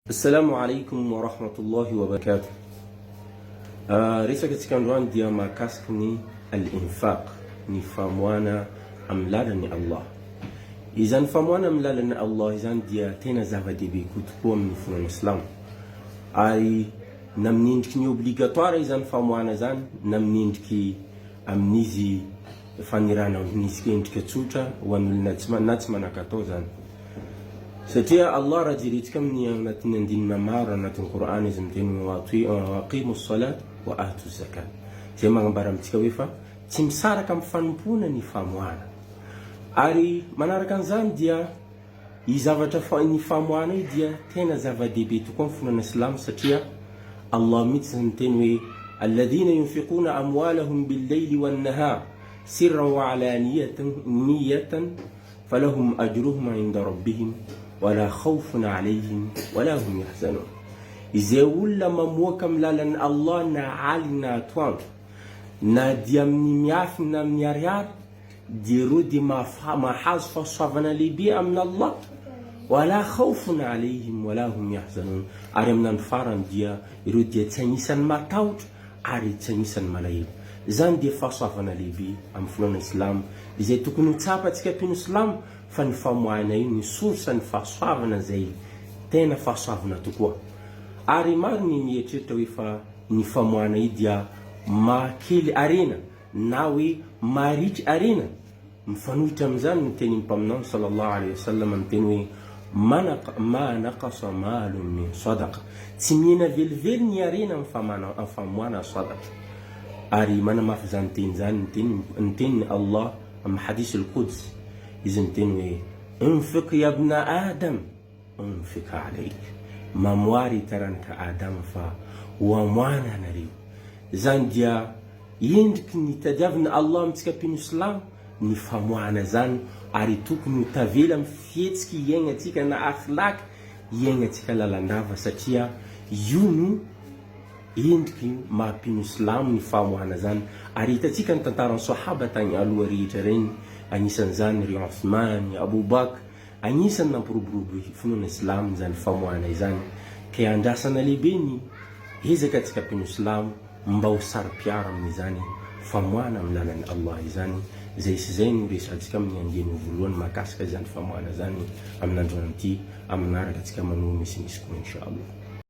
Assalamu alaikum wa rahmatullahi wa barakatuh. Resaka tsika androany dia mahakasiky ny al-infaq, ny famoana amin'ny lalan'ny Allah. Izany famoana amin'ny lalan'ny Allah izany dia tena zava-dehibe tokoa amin'ny fonan'ny Islam. Ary na minendriky ny obligatoire izany famoana izany, na minendriky amin'izy fanirana amin'izy kendrika tsotra ho an'olona na tsy manan-katao zany. Satria Allah raha jeretsika amin'ny anatin'ny andinina maro anatin'ny Qur'an izy miteny hoe aqimu salat wa atu zakat. Zay magnambara amintsika hoe fa tsy misaraka amin'ny fanompona ny famoana. Ary manaraka an'izany dia i zavatra ny famoana io dia tena zava-dehibe tokoa amin'ny fonan'ny Islam satria Allah mihitsy miteny hoe alladhina yunfiquna amwalahum bil-layli wan-nahar sirran wa alaniyatan falahum ajruhum 'inda rabbihim wala khawfun alayhim wala hum yahzanun. Izay olona mamoaka amin'ny lalan'ny Allah na aly na atoandro na dia amin'ny miafy na amin'ny ariary dia reo dia mahazo fahasoavana lehibe amin'ny Allah, wala khawfun alayhim wala hum yahzanun. Ary amin'ny andro farany dia ireo dia tsy anisan'ny matahotra ary tsy anisan'ny malahelo. Zany dia fahasoavana lehibe amin'ny fonan'ny Islam izay tokony ho tsapantsika mpino Islam fa ny famoahana io ny source ny fahasoavana zay tena fahasoavana tokoa. Ary maro ny mieritreritry hoe fa ny famoahana io dia mahakely arena na hoe maharitry arena. Mifanohitra amin'izany ny tenin'ny mpaminao sallallahu alaihi wasallam miteny hoe ma naqasa malun min sadaqa. Tsy mihena velively ny arena amin'ny famoahana sadaqa. Ary manamafy zany teny zany ny tenin'ny Allah amin'ny hadith al-Quds izy miteny hoe unfiq ya ibna adam unfiq alayk. Mamoary taranaka Adam fa hoamoana anareo. Zany dia endriky ny tadiavina Allah amintsika mpino Islam ny famoahana zany, ary tokony ho tavela amin'ny fihetsiky iaignatsika na akhlaq iaignatsika lalandava satria io no endriky mahampino Islam ny famoahana zany. Ary hitatsika ny tantaran'ny sahaba tany aloha rehetra reny, anisan'izany ry Uthman, Abu Bakr, anisan'ny nampiroborobo fonan'ny Islam zany famoahana izany. Ka andrasana lehibe ny ezaka antsika mpino Islam mba ho sari-piara amin'izany famoahana amin'ny lalan'ny Allah izany. Zay sy zay no resantsika amin'ny andiny voalohany mahakasika izany famoahana zany amin'ny androany ity, amin'ny araka antsika manohy misimisy koa inshallah.